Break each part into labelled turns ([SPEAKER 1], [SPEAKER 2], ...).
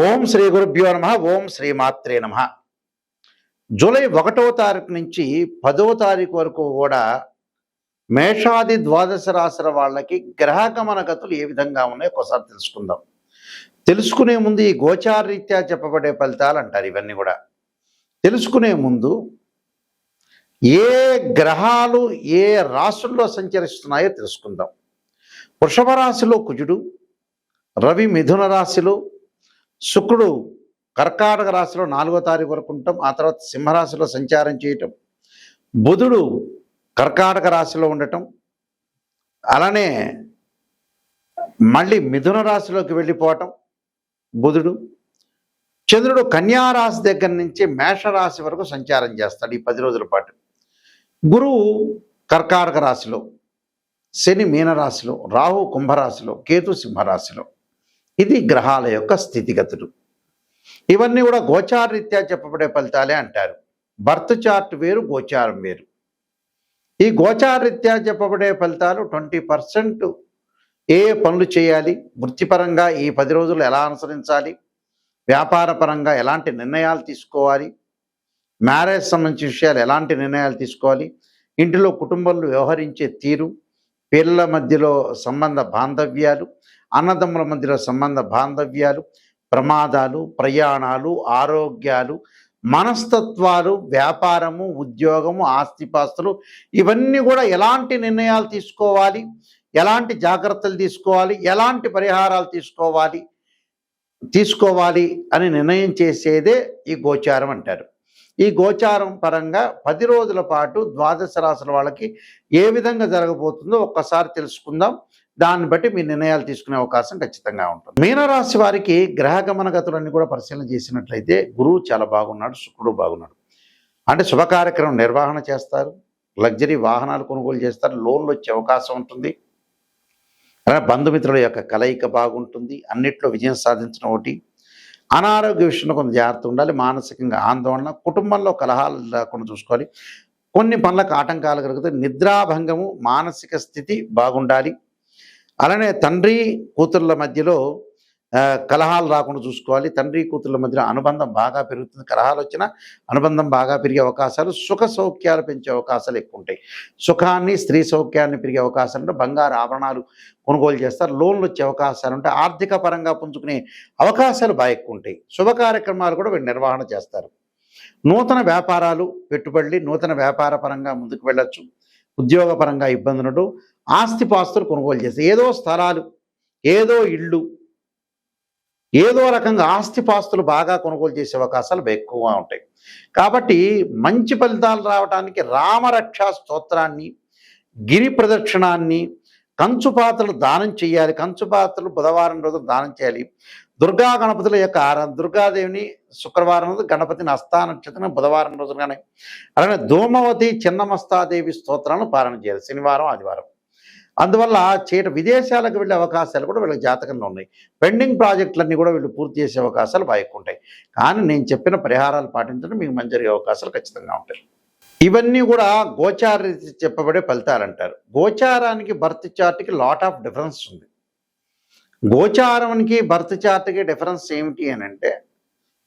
[SPEAKER 1] ఓం శ్రీ గురుభ్యో నమ. ఓం శ్రీ మాత్రే నమ. జూలై 1వ తారీఖు నుంచి 10వ తారీఖు వరకు కూడా మేషాది ద్వాదశ రాశుల వాళ్ళకి గ్రహగమన గతులు ఏ విధంగా ఉన్నాయో ఒకసారి తెలుసుకుందాం. తెలుసుకునే ముందు ఈ గోచారరీత్యా చెప్పబడే ఫలితాలు అంటారు. ఇవన్నీ కూడా తెలుసుకునే ముందు ఏ గ్రహాలు ఏ రాశుల్లో సంచరిస్తున్నాయో తెలుసుకుందాం. వృషభ రాశిలో కుజుడు, రవి మిథున రాశిలో, శుక్రుడు కర్కాటక రాశిలో 4వ తారీఖు వరకు ఉంటాం. ఆ తర్వాత సింహరాశిలో సంచారం చేయటం, బుధుడు కర్కాటక రాశిలో ఉండటం, అలానే మళ్ళీ మిథున రాశిలోకి వెళ్ళిపోవటం బుధుడు. చంద్రుడు కన్యా రాశి దగ్గర నుంచి మేషరాశి వరకు సంచారం చేస్తాడు ఈ 10 రోజుల పాటు. గురువు కర్కాటక రాశిలో, శని మీనరాశిలో, రాహు కుంభరాశిలో, కేతు సింహరాశిలో. ఇది గ్రహాల యొక్క స్థితిగతులు. ఇవన్నీ కూడా గోచారరీత్యా చెప్పబడే ఫలితాలే అంటారు. బర్త్ చార్ట్ వేరు, గోచారం వేరు. ఈ గోచారరీత్యా చెప్పబడే ఫలితాలు 20% ఏ పనులు చేయాలి, వృత్తిపరంగా ఈ 10 రోజులు ఎలా అనుసరించాలి, వ్యాపార పరంగా ఎలాంటి నిర్ణయాలు తీసుకోవాలి, మ్యారేజ్ సంబంధించిన విషయాలు ఎలాంటి నిర్ణయాలు తీసుకోవాలి, ఇంటిలో కుటుంబంలో వ్యవహరించే తీరు, పిల్లల మధ్యలో సంబంధ బాంధవ్యాలు, అన్నదమ్ముల మధ్యలో సంబంధ బాంధవ్యాలు, ప్రమాదాలు, ప్రయాణాలు, ఆరోగ్యాలు, మనస్తత్వాలు, వ్యాపారము, ఉద్యోగము, ఆస్తిపాస్తులు, ఇవన్నీ కూడా ఎలాంటి నిర్ణయాలు తీసుకోవాలి, ఎలాంటి జాగ్రత్తలు తీసుకోవాలి, ఎలాంటి పరిహారాలు తీసుకోవాలి అని నిర్ణయం చేసేదే ఈ గోచారం అంటారు. ఈ గోచారం పరంగా 10 రోజుల పాటు ద్వాదశ రాశుల వాళ్ళకి ఏ విధంగా జరగబోతుందో ఒక్కసారి తెలుసుకుందాం. దాన్ని బట్టి మీ నిర్ణయాలు తీసుకునే అవకాశం ఖచ్చితంగా ఉంటుంది. మీనరాశి వారికి గ్రహగమన గతులన్నీ కూడా పరిశీలన చేసినట్లయితే గురువు చాలా బాగున్నాడు, శుక్రుడు బాగున్నాడు. అంటే శుభ కార్యక్రమం నిర్వహణ చేస్తారు, లగ్జరీ వాహనాలు కొనుగోలు చేస్తారు, లోన్లు వచ్చే అవకాశం ఉంటుంది. అలాగే బంధుమిత్రుల యొక్క కలయిక బాగుంటుంది, అన్నిట్లో విజయం సాధించడం ఒకటి. అనారోగ్య విషయంలో కొంత జాగ్రత్త ఉండాలి, మానసికంగా ఆందోళన, కుటుంబంలో కలహాలు లేకుండా చూసుకోవాలి, కొన్ని పనులకు ఆటంకాలు కలుగుతాయి, నిద్రాభంగము, మానసిక స్థితి బాగుండాలి. అలానే తండ్రి కూతుర్ల మధ్యలో కలహాలు రాకుండా చూసుకోవాలి. తండ్రి కూతుర్ల మధ్యలో అనుబంధం బాగా పెరుగుతుంది. కలహాలు వచ్చినా అనుబంధం బాగా పెరిగే అవకాశాలు, సుఖ సౌఖ్యాలు పెంచే అవకాశాలు ఎక్కువ ఉంటాయి. సుఖాన్ని, స్త్రీ సౌఖ్యాన్ని పెరిగే అవకాశాలు ఉంటే బంగారు ఆభరణాలు కొనుగోలు చేస్తారు, లోన్లు వచ్చే అవకాశాలు ఉంటాయి, ఆర్థిక పరంగా పుంజుకునే అవకాశాలు బాగా ఎక్కువ ఉంటాయి. శుభ కార్యక్రమాలు కూడా వీళ్ళు నిర్వహణ చేస్తారు. నూతన వ్యాపారాలు, పెట్టుబడులు, నూతన వ్యాపార పరంగా ముందుకు వెళ్ళొచ్చు. ఉద్యోగపరంగా ఇబ్బందులు, ఆస్తిపాస్తులు కొనుగోలు చేస్తే ఏదో స్థలాలు, ఏదో ఇళ్ళు, ఏదో రకంగా ఆస్తిపాస్తులు బాగా కొనుగోలు చేసే అవకాశాలు ఎక్కువగా ఉంటాయి. కాబట్టి మంచి ఫలితాలు రావడానికి రామరక్షా స్తోత్రాన్ని, గిరి ప్రదక్షిణాన్ని, కంచుపాత్రలు దానం చేయాలి. కంచుపాత్రలు బుధవారం రోజు దానం చేయాలి. దుర్గా గణపతుల యొక్క దుర్గాదేవిని శుక్రవారం రోజు, గణపతిని హస్తా నక్షత్రం బుధవారం రోజు కానీ, అలానే ధూమవతి చిన్నమస్తాదేవి స్తోత్రాలను పాలన చేయాలి శనివారం, ఆదివారం. అందువల్ల విదేశాలకు వెళ్ళే అవకాశాలు కూడా వీళ్ళకి జాతకంలో ఉన్నాయి. పెండింగ్ ప్రాజెక్టులన్నీ కూడా వీళ్ళు పూర్తి చేసే అవకాశాలు బాగా ఎక్కువ ఉంటాయి. కానీ నేను చెప్పిన పరిహారాలు పాటించడం మీకు మంచి జరిగే అవకాశాలు ఖచ్చితంగా ఉంటాయి. ఇవన్నీ కూడా గోచార చెప్పబడే ఫలితాలు అంటారు. గోచారానికి బర్త్ చార్ట్కి లాట్ ఆఫ్ డిఫరెన్స్ ఉంది. గోచారానికి బర్త్ చార్ట్కి డిఫరెన్స్ ఏమిటి అని అంటే,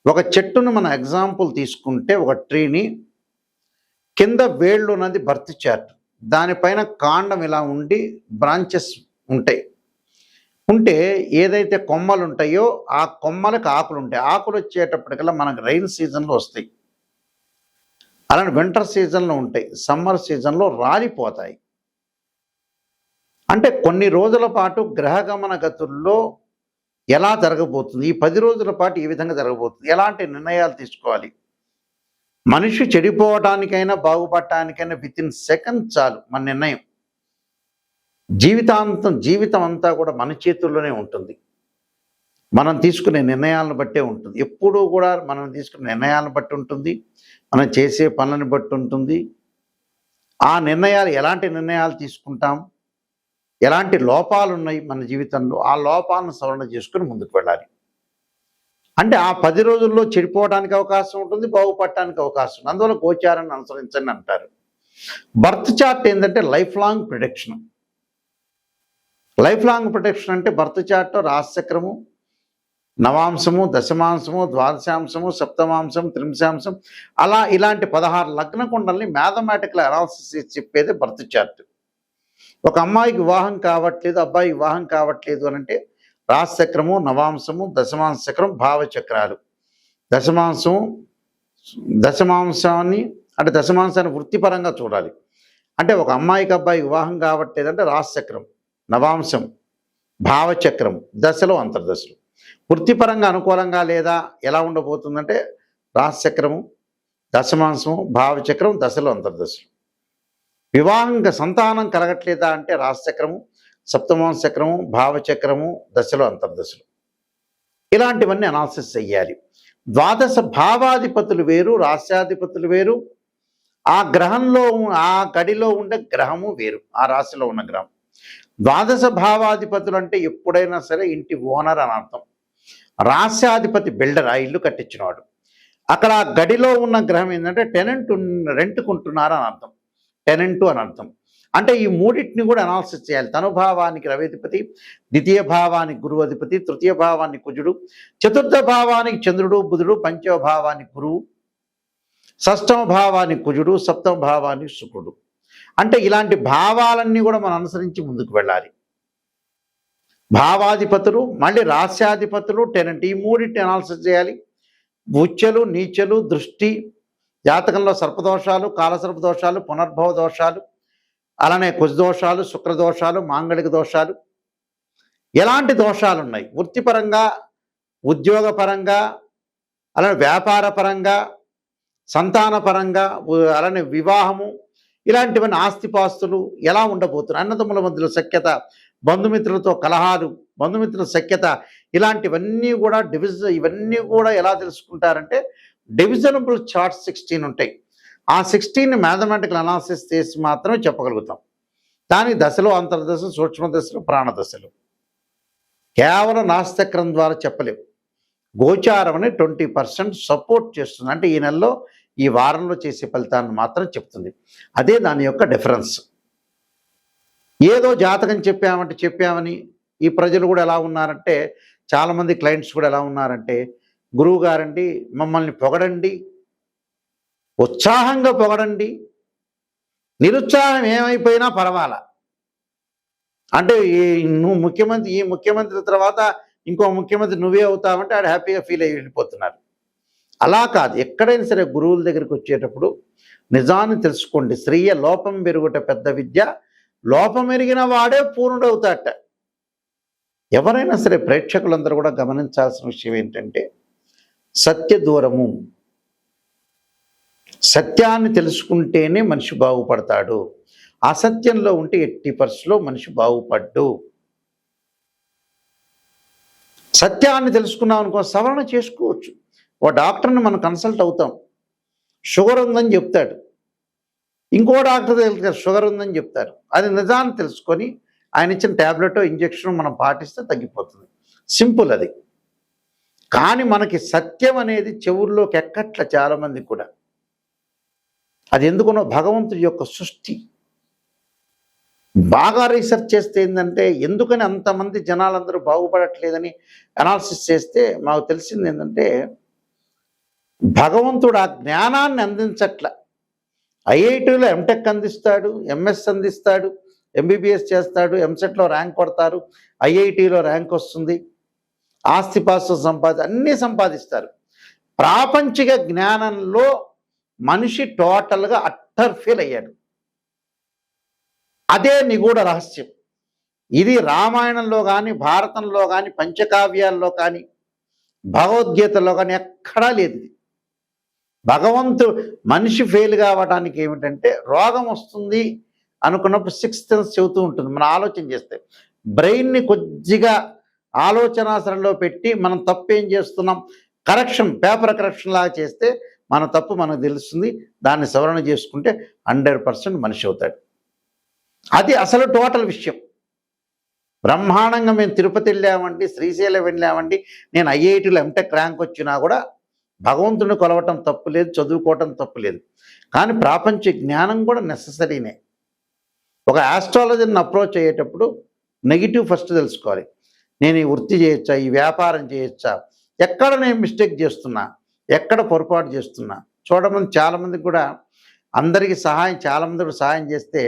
[SPEAKER 1] ఒక చెట్టును మన ఎగ్జాంపుల్ తీసుకుంటే, ఒక ట్రీని కింద వేళ్ళు ఉన్నది బర్త్ చార్ట్, దానిపైన కాండం ఇలా ఉండి బ్రాంచెస్ ఉంటాయి. ఉంటే ఏదైతే కొమ్మలు ఉంటాయో ఆ కొమ్మలకు ఆకులు ఉంటాయి. ఆకులు వచ్చేటప్పటికల్లా మనకు రైన్ సీజన్లో వస్తాయి, అలానే వింటర్ సీజన్లో ఉంటాయి, సమ్మర్ సీజన్లో రాలిపోతాయి. అంటే కొన్ని రోజుల పాటు గ్రహగమన గతుల్లో ఎలా జరగబోతుంది, ఈ 10 రోజుల పాటు ఈ విధంగా జరగబోతుంది, ఎలాంటి నిర్ణయాలు తీసుకోవాలి, మనిషి చెడిపోవటానికైనా బాగుపడటానికైనా వితిన్ సెకండ్ చాలు మన నిర్ణయం. జీవితం అంతా కూడా మన చేతుల్లోనే ఉంటుంది. మనం తీసుకునే నిర్ణయాలను బట్టే ఉంటుంది. ఎప్పుడూ కూడా మనం తీసుకునే నిర్ణయాలను బట్టి ఉంటుంది, మనం చేసే పనులను బట్టి ఉంటుంది. ఆ నిర్ణయాలు, ఎలాంటి నిర్ణయాలు తీసుకుంటాం, ఎలాంటి లోపాలు ఉన్నాయి మన జీవితంలో, ఆ లోపాలను సవరణ చేసుకుని ముందుకు వెళ్ళాలి. అంటే ఆ 10 రోజుల్లో చెడిపోవడానికి అవకాశం ఉంటుంది, బాగుపడటానికి అవకాశం ఉంది. అందువల్ల గోచారాన్ని అనుసరించండి అంటారు. బర్త్ చార్ట్ ఏంటంటే life long prediction. Life long protection అంటే బర్త్ చార్ట్ రాశిచక్రము నవాంశము, దశమాంశము, ద్వాదశాంశము, సప్తమాంశం, త్రింశాంశం, అలా ఇలాంటి 16 లగ్న కుండల్ని మ్యాథమెటికల్ అనాలిసిస్ చేసి చెప్పేది బర్త్ చార్ట్. ఒక అమ్మాయికి వివాహం కావట్లేదు, అబ్బాయి వివాహం కావట్లేదు అని అంటే రాశి చక్రము, నవాంశము, దశమాంశ చక్రం, భావచక్రాలు. దశమాంశాన్ని అంటే దశమాంశాన్ని వృత్తిపరంగా చూడాలి. అంటే ఒక అమ్మాయికి అబ్బాయి వివాహం కావట్లేదంటే రాశి చక్రం, నవాంశం, భావచక్రం, దశలో అంతర్దశలు. వృత్తిపరంగా అనుకూలంగా లేదా ఎలా ఉండబోతుందంటే రాశి చక్రము, దశమాంశము, భావచక్రం, దశలో అంతర్దశలు. వివాహంగా సంతానం కలగట్లేదా అంటే రాశి చక్రము, సప్తమాంశ చక్రము, భావచక్రము, దశలో అంతర్దశలు. ఇలాంటివన్నీ అనాలిసిస్ చెయ్యాలి. ద్వాదశ భావాధిపతులు వేరు, రాశ్యాధిపతులు వేరు, ఆ గ్రహంలో ఆ గడిలో ఉండే గ్రహము వేరు, ఆ రాశిలో ఉన్న గ్రహం. ద్వాదశ భావాధిపతులు అంటే ఎప్పుడైనా సరే ఇంటి ఓనర్ అని అర్థం. రాశ్యాధిపతి బిల్డర్, ఆ ఇల్లు కట్టించినవాడు. అక్కడ ఆ గడిలో ఉన్న గ్రహం ఏంటంటే టెనెంట్, రెంట్కుంటున్నారు అని అర్థం, టెనెంటు అని అర్థం. అంటే ఈ మూడింటిని కూడా అనాలిసిస్ చేయాలి. తనుభావానికి రవిధిపతి, ద్వితీయ భావానికి గురువు అధిపతి, తృతీయ భావానికి కుజుడు, చతుర్థ భావానికి చంద్రుడు బుధుడు, పంచమ భావానికి గురువు, షష్టమ భావానికి కుజుడు, సప్తమ భావానికి శుక్రుడు. అంటే ఇలాంటి భావాలన్నీ కూడా మనం అనుసరించి ముందుకు వెళ్ళాలి. భావాధిపతులు, మళ్ళీ రాస్యాధిపతులు, టెనెంట్, ఈ మూడింటిని అనాలిసిస్ చేయాలి. ఉచ్చలు, నీచలు, దృష్టి, జాతకంలో సర్పదోషాలు, కాలసర్ప దోషాలు, పునర్భవ దోషాలు, అలానే కుజదోషాలు, శుక్రదోషాలు, మాంగళిక దోషాలు, ఎలాంటి దోషాలు ఉన్నాయి వృత్తిపరంగా, ఉద్యోగపరంగా, అలానే వ్యాపారపరంగా, సంతానపరంగా, అలానే వివాహము, ఇలాంటివన్నీ ఆస్తిపాస్తులు ఎలా ఉండబోతున్నాయి, అన్నదమ్ముల మధ్యలో సఖ్యత, బంధుమిత్రులతో కలహాలు, బంధుమిత్రుల సఖ్యత, ఇలాంటివన్నీ కూడా ఇవన్నీ కూడా ఎలా తెలుసుకుంటారంటే డివిజనబుల్ చార్ట్స్ 16 ఉంటాయి. ఆ 16ని మ్యాథమెటికల్ అనాలిసిస్ చేసి మాత్రమే చెప్పగలుగుతాం. దానికి దశలో అంతర్దశ, సూక్ష్మ దశలు, ప్రాణదశలు కేవలం నాస్తిచక్రం ద్వారా చెప్పలేవు. గోచారం అని 20% సపోర్ట్ చేస్తుంది. అంటే ఈ నెలలో, ఈ వారంలో చేసే ఫలితాన్ని మాత్రం చెప్తుంది. అదే దాని యొక్క డిఫరెన్స్. ఏదో జాతకం చెప్పామని ఈ ప్రజలు కూడా ఎలా ఉన్నారంటే, చాలామంది క్లయింట్స్ కూడా ఎలా ఉన్నారంటే, గురువు గారండి మమ్మల్ని పొగడండి, ఉత్సాహంగా పొగడండి, నిరుత్సాహం ఏమైపోయినా పర్వాలా, అంటే నువ్వు ముఖ్యమంత్రి, ఈ ముఖ్యమంత్రి తర్వాత ఇంకో ముఖ్యమంత్రి నువ్వే అవుతావంటే ఆడు హ్యాపీగా ఫీల్ అయ్యి వెళ్ళిపోతున్నారు. అలా కాదు. ఎక్కడైనా సరే గురువుల దగ్గరికి వచ్చేటప్పుడు నిజాన్ని తెలుసుకోండి. శ్రీయ లోపం పెరుగుట పెద్ద విద్య, లోపం ఎరిగిన వాడే పూర్ణుడవుతాట. ఎవరైనా సరే ప్రేక్షకులందరూ కూడా గమనించాల్సిన విషయం ఏంటంటే, సత్య దూరము. సత్యాన్ని తెలుసుకుంటేనే మనిషి బాగుపడతాడు. అసత్యంలో ఉంటే 80% మనిషి బాగుపడ్డు. సత్యాన్ని తెలుసుకున్నాం అనుకో, సవరణ చేసుకోవచ్చు. ఓ డాక్టర్ని మనం కన్సల్ట్ అవుతాం, షుగర్ ఉందని చెప్తాడు. ఇంకో డాక్టర్ దగ్గర షుగర్ ఉందని చెప్తారు. అది నిజాన్ని తెలుసుకొని ఆయన ఇచ్చిన ట్యాబ్లెట్, ఇంజెక్షన్ మనం పాటిస్తే తగ్గిపోతుంది. సింపుల్ అది. కానీ మనకి సత్యం అనేది చెవుల్లోకి ఎక్కట్ల చాలామంది కూడా. అది ఎందుకునో భగవంతుడి యొక్క సృష్టి. బాగా రీసెర్చ్ చేస్తే ఏంటంటే, ఎందుకని అంతమంది జనాలందరూ బాగుపడట్లేదని అనాలిసిస్ చేస్తే మాకు తెలిసింది ఏంటంటే, భగవంతుడు ఆ జ్ఞానాన్ని అందించట్ల. ఐఐటీలో ఎంటెక్ అందిస్తాడు, ఎంఎస్ అందిస్తాడు, ఎంబీబీఎస్ చేస్తాడు, ఎంసెట్లో ర్యాంక్ కొడతారు, ఐఐటీలో ర్యాంక్ వస్తుంది, ఆస్తిపాస్తులు అన్నీ సంపాదిస్తారు. ప్రాపంచిక జ్ఞానంలో మనిషి టోటల్గా అట్టర్ ఫెయిల్ అయ్యాడు. అదే నిగూఢ రహస్యం. ఇది రామాయణంలో కానీ, భారతంలో కానీ, పంచకావ్యాల్లో కానీ, భగవద్గీతలో కానీ ఎక్కడా లేదు. మనిషి ఫెయిల్ కావడానికి ఏమిటంటే, రోగం వస్తుంది అనుకున్నప్పుడు 6th సెన్స్ చెబుతూ ఉంటుంది. మనం ఆలోచన చేస్తే బ్రెయిన్ని కొద్దిగా ఆలోచనాసరంలో పెట్టి మనం తప్పు ఏం చేస్తున్నాం, కరెక్షన్, పేపర్ కరెక్షన్ లాగా చేస్తే మన తప్పు మనకు తెలుస్తుంది. దాన్ని సవరణ చేసుకుంటే 100% మనిషి అవుతాడు. అది అసలు టోటల్ విషయం. బ్రహ్మాండంగా మేము తిరుపతి వెళ్ళామండి, శ్రీశైలం వెళ్ళామండి, నేను ఐఐటీలో ఎంటెక్ ర్యాంక్ వచ్చినా కూడా భగవంతుని కొలవటం తప్పు లేదు, చదువుకోవటం తప్పు లేదు. కానీ ప్రాపంచ జ్ఞానం కూడా నెససరీనే. ఒక ఆస్ట్రాలజర్ని అప్రోచ్ అయ్యేటప్పుడు నెగిటివ్ ఫస్ట్ తెలుసుకోవాలి. నేను ఈ వృత్తి చేయొచ్చా, ఈ వ్యాపారం చేయొచ్చా, ఎక్కడ నేను మిస్టేక్ చేస్తున్నా, ఎక్కడ పొరపాటు చేస్తున్నా చూడమని చాలామందికి కూడా అందరికీ చాలామంది కూడా సహాయం చేస్తే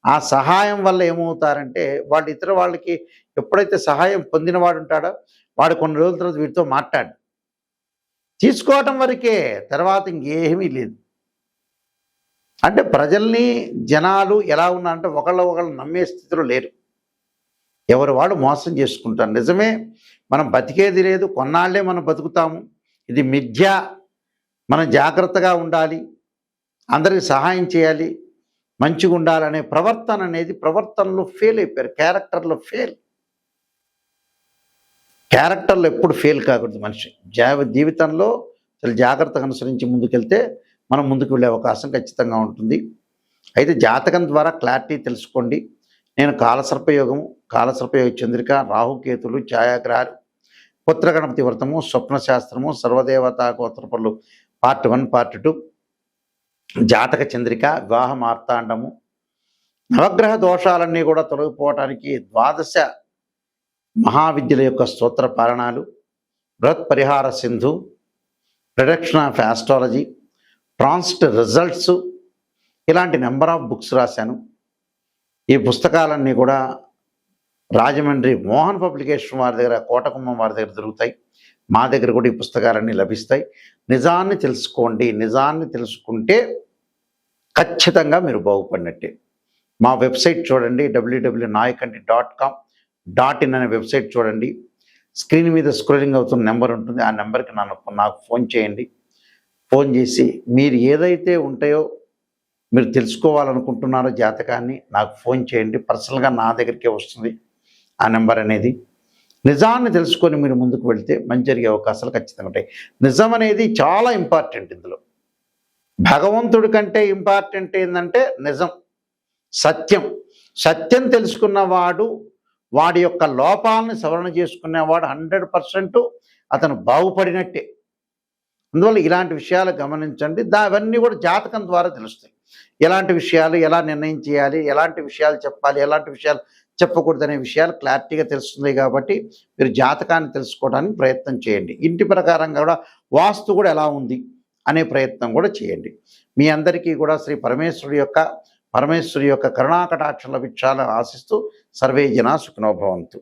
[SPEAKER 1] ఆ సహాయం వల్ల ఏమవుతారంటే వాళ్ళు ఇతర వాళ్ళకి ఎప్పుడైతే సహాయం పొందినవాడు ఉంటాడో వాడు కొన్ని రోజుల తర్వాత వీటితో మాట్లాడు తీసుకోవటం వరకే, తర్వాత ఇంకేమీ లేదు. అంటే ప్రజల్ని జనాలు ఎలా ఉన్నారంటే ఒకళ్ళు నమ్మే స్థితిలో లేరు. ఎవరు వాడు మోసం చేసుకుంటారు. నిజమే, మనం బతికేది లేదు, కొన్నాళ్లే మనం బతుకుతాము, ఇది మిథ్య, మనం జాగ్రత్తగా ఉండాలి, అందరికీ సహాయం చేయాలి, మంచిగా ఉండాలనే ప్రవర్తన అనేది ప్రవర్తనలో ఫెయిల్ అయిపోయారు. క్యారెక్టర్లో ఎప్పుడు ఫెయిల్ కాకూడదు మనిషి. జీవితంలో చాలా జాగ్రత్తగా అనుసరించి ముందుకెళ్తే మనం ముందుకు వెళ్ళే అవకాశం ఖచ్చితంగా ఉంటుంది. అయితే జాతకం ద్వారా క్లారిటీ తెలుసుకోండి. నేను కాలసర్పయోగము, కాలసర్పయోగ చంద్రిక, రాహుకేతులు, ఛాయాగ్రహాలు, పుత్రగణపతి వ్రతము, స్వప్నశాస్త్రము, సర్వదేవతా గోత్రపరులు పార్ట్ 1, పార్ట్ 2, జాతక చంద్రిక, వివాహ మార్తాండము, నవగ్రహ దోషాలన్నీ కూడా తొలగిపోవటానికి 12 మహావిద్యల యొక్క స్తోత్ర పారణాలు, బృహత్ పరిహార Sindhu, production of astrology, transit results, ఇలాంటి నెంబర్ ఆఫ్ బుక్స్ రాశాను. ఈ పుస్తకాలన్నీ కూడా రాజమండ్రి మోహన్ పబ్లికేషన్ వారి దగ్గర, కోటకుమ్మం వారి దగ్గర దొరుకుతాయి. మా దగ్గర కూడా ఈ పుస్తకాలన్నీ లభిస్తాయి. నిజాన్ని తెలుసుకోండి. నిజాన్ని తెలుసుకుంటే ఖచ్చితంగా మీరు బాగుపడినట్టే. మా వెబ్సైట్ చూడండి, www.nayakanti.com.in అనే వెబ్సైట్ చూడండి. స్క్రీన్ మీద స్క్రోలింగ్ అవుతున్న నెంబర్ ఉంటుంది, ఆ నెంబర్కి నాకు ఫోన్ చేయండి. ఫోన్ చేసి మీరు ఏదైతే ఉంటాయో మీరు తెలుసుకోవాలనుకుంటున్నారో జాతకాన్ని నాకు ఫోన్ చేయండి. పర్సనల్గా నా దగ్గరికే వస్తుంది ఆ నెంబర్ అనేది. నిజాన్ని తెలుసుకొని మీరు ముందుకు వెళితే మంచి జరిగే అవకాశాలు ఖచ్చితంగా ఉంటాయి. నిజం అనేది చాలా ఇంపార్టెంట్. ఇందులో భగవంతుడి కంటే ఇంపార్టెంట్ ఏంటంటే నిజం, సత్యం తెలుసుకున్నవాడు, వాడి యొక్క లోపాలను సవరణ చేసుకునేవాడు 100% అతను బాగుపడినట్టే. అందువల్ల ఇలాంటి విషయాలు గమనించండి. అవన్నీ కూడా జాతకం ద్వారా తెలుస్తాయి. ఎలాంటి విషయాలు ఎలా నిర్ణయం చేయాలి, ఎలాంటి విషయాలు చెప్పాలి, ఎలాంటి విషయాలు చెప్పకూడదనే విషయాలు క్లారిటీగా తెలుస్తుంది. కాబట్టి మీరు జాతకాన్ని తెలుసుకోవడానికి ప్రయత్నం చేయండి. ఇంటి ప్రకారంగా కూడా వాస్తు కూడా ఎలా ఉంది అనే ప్రయత్నం కూడా చేయండి. మీ అందరికీ కూడా శ్రీ పరమేశ్వరి యొక్క కరుణాకటాక్ష లభించాలని ఆశిస్తూ సర్వే జనా సుఖినో భవంతు.